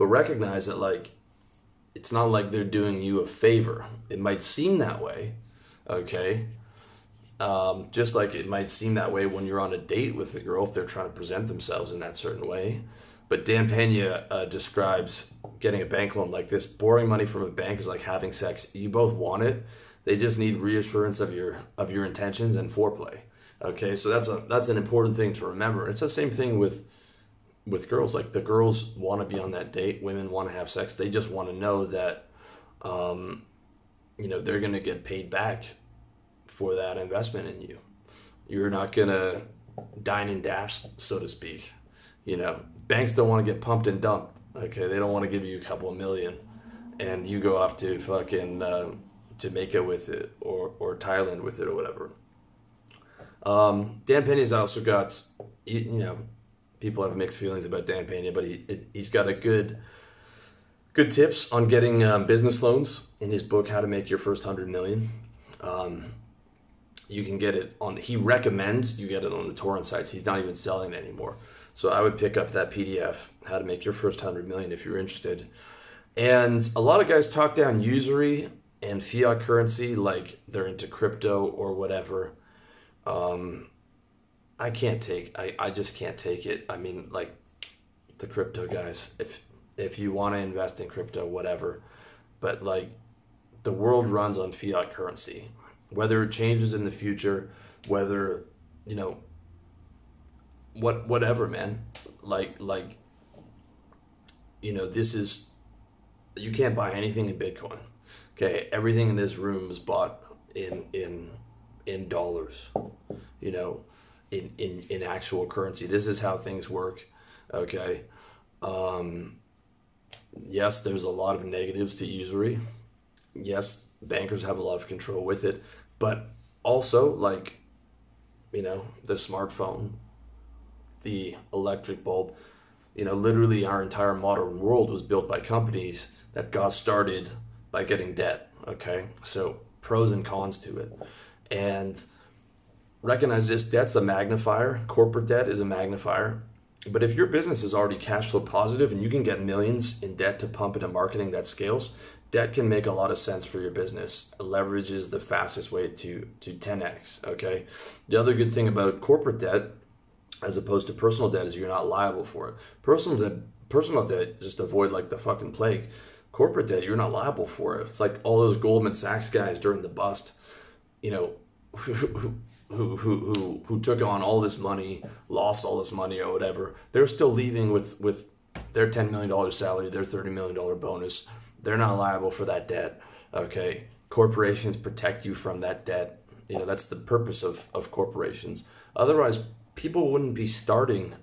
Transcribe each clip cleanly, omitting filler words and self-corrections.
but recognize that like it's not like they're doing you a favor. It might seem that way, okay? Just like it might seem that way when you're on a date with a girl if they're trying to present themselves in that certain way. But Dan Pena describes getting a bank loan like this. Borrowing money from a bank is like having sex. You both want it. They just need reassurance of your intentions and foreplay. Okay, so that's an important thing to remember. It's the same thing with girls. Like the girls want to be on that date. Women want to have sex. They just want to know that, they're going to get paid back for that investment in you. You're not going to dine and dash, so to speak. Banks don't want to get pumped and dumped. Okay, they don't want to give you a couple of million and you go off to fucking Jamaica with it or Thailand with it or whatever. Dan Pena's also got, people have mixed feelings about Dan Pena, but he's got a good tips on getting business loans in his book, How to Make Your First 100 Million. You can get it he recommends you get it on the torrent sites. He's not even selling it anymore. So I would pick up that PDF, How to Make Your First 100 Million, if you're interested. And a lot of guys talk down usury and fiat currency like they're into crypto or whatever. I just can't take it. I mean, like the crypto guys, if you want to invest in crypto, whatever, but like the world runs on fiat currency, whether it changes in the future, whether, whatever, man, this is, you can't buy anything in Bitcoin. Okay. Everything in this room is bought in dollars, in actual currency. This is how things work. Okay. Yes, there's a lot of negatives to usury. Yes, bankers have a lot of control with it, but also the smartphone, the electric bulb, literally our entire modern world was built by companies that got started by getting debt. Okay. So pros and cons to it. And recognize this, debt's a magnifier. Corporate debt is a magnifier. But if your business is already cash flow positive and you can get millions in debt to pump into marketing that scales, debt can make a lot of sense for your business. Leverage is the fastest way to 10x, okay? The other good thing about corporate debt as opposed to personal debt is you're not liable for it. Personal debt, just avoid like the fucking plague. Corporate debt, you're not liable for it. It's like all those Goldman Sachs guys during the bust, who took on all this money, lost all this money or whatever. They're still leaving with their $10 million salary, their $30 million bonus. They're not liable for that debt. Okay. Corporations protect you from that debt. That's the purpose of corporations. Otherwise, people wouldn't be starting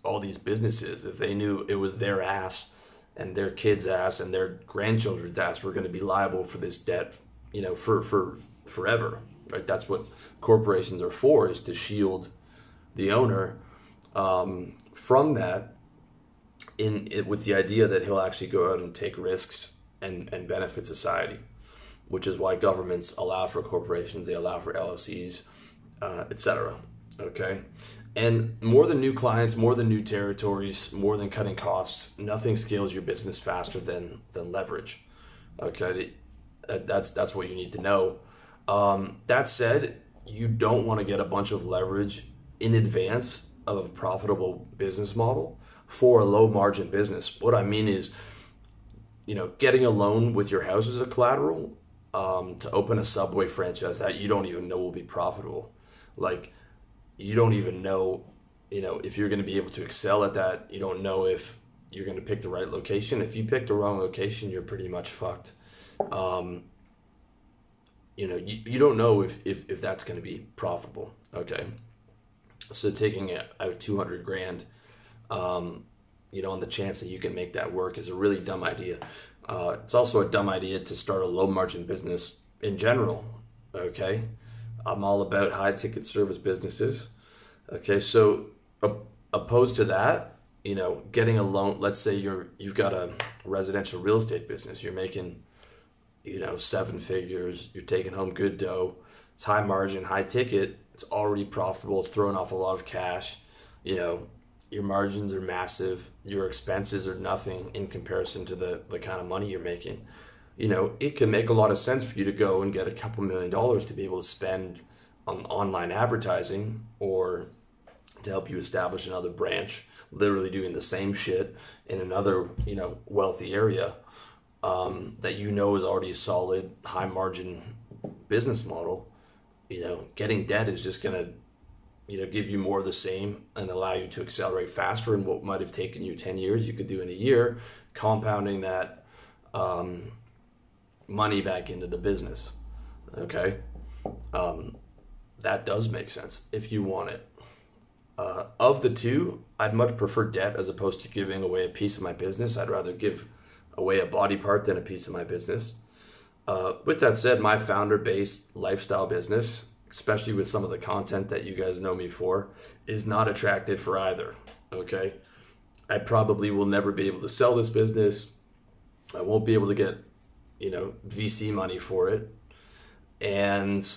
all these businesses if they knew it was their ass and their kids' ass and their grandchildren's ass were going to be liable for this debt, for forever. Right? That's what corporations are for, is to shield the owner from that, with the idea that he'll actually go out and take risks and benefit society, which is why governments allow for corporations, they allow for LLCs, etc. Okay? And more than new clients, more than new territories, more than cutting costs, nothing scales your business faster than leverage. Okay? That's what you need to know. That said, you don't want to get a bunch of leverage in advance of a profitable business model for a low margin business. What I mean is, getting a loan with your house as a collateral to open a Subway franchise that you don't even know will be profitable. Like, you don't even know, if you're going to be able to excel at that. You don't know if you're going to pick the right location. If you pick the wrong location, you're pretty much fucked. You don't know if that's going to be profitable. Okay. So taking out 200 grand, on the chance that you can make that work is a really dumb idea. It's also a dumb idea to start a low margin business in general. Okay. I'm all about high ticket service businesses. Okay. So opposed to that, getting a loan, let's say you've got a residential real estate business, you're making, 7 figures, you're taking home good dough, it's high margin, high ticket, it's already profitable, it's throwing off a lot of cash, your margins are massive, your expenses are nothing in comparison to the kind of money you're making. It can make a lot of sense for you to go and get a couple $1,000,000 to be able to spend on online advertising, or to help you establish another branch, literally doing the same shit in another, wealthy area, that is already a solid, high margin business model. Getting debt is just going to, give you more of the same and allow you to accelerate faster. And what might have taken you 10 years, you could do in a year, compounding that money back into the business. Okay. That does make sense if you want it. Of the two, I'd much prefer debt as opposed to giving away a piece of my business. I'd rather give away a body part than a piece of my business. With that said, my founder-based lifestyle business, especially with some of the content that you guys know me for, is not attractive for either. Okay, I probably will never be able to sell this business. I won't be able to get, VC money for it, and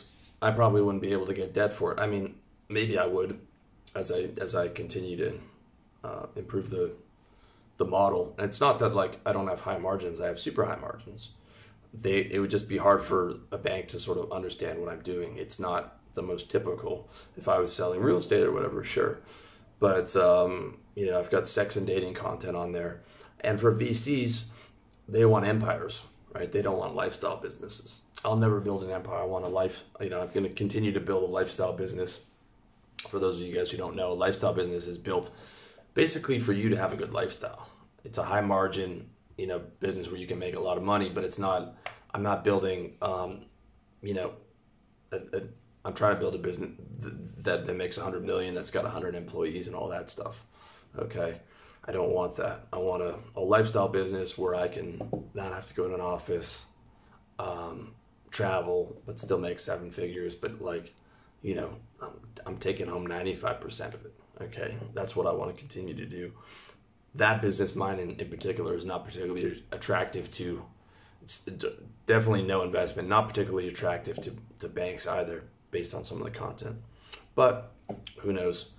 I probably wouldn't be able to get debt for it. I mean, maybe I would, as I continue to improve the model. And it's not that like I don't have high margins; I have super high margins. It would just be hard for a bank to sort of understand what I'm doing. It's not the most typical. If I was selling real estate or whatever, sure, but I've got sex and dating content on there, and for VCs, they want empires, right? They don't want lifestyle businesses. I'll never build an empire. I want a life. I'm going to continue to build a lifestyle business. For those of you guys who don't know, a lifestyle business is built basically for you to have a good lifestyle. It's a high margin, business where you can make a lot of money, but it's not, I'm not building, I'm trying to build a business that makes 100 million, that's got 100 employees and all that stuff. Okay. I don't want that. I want a lifestyle business where I can not have to go to an office, travel, but still make 7 figures. But I'm taking home 95% of it. Okay. That's what I want to continue to do. That business, mine in particular, is not particularly attractive to, it's definitely no investment, not particularly attractive to banks either, based on some of the content. But who knows?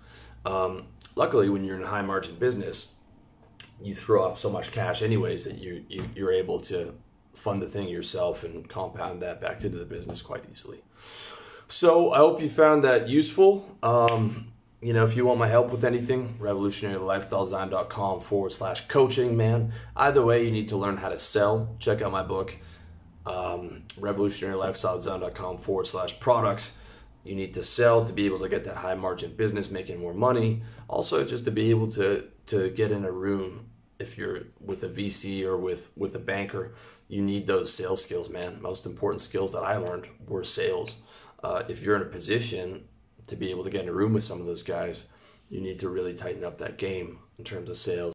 Luckily, when you're in a high margin business, you throw off so much cash anyways that you're able to fund the thing yourself and compound that back into the business quite easily. So I hope you found that useful. If you want my help with anything, revolutionarylifestyledesign.com/coaching, man. Either way, you need to learn how to sell. Check out my book, revolutionarylifestyledesign.com/products. You need to sell to be able to get that high margin business, making more money. Also, just to be able to get in a room, if you're with a VC or with a banker, you need those sales skills, man. Most important skills that I learned were sales. If you're in a position to be able to get in a room with some of those guys, you need to really tighten up that game in terms of sales.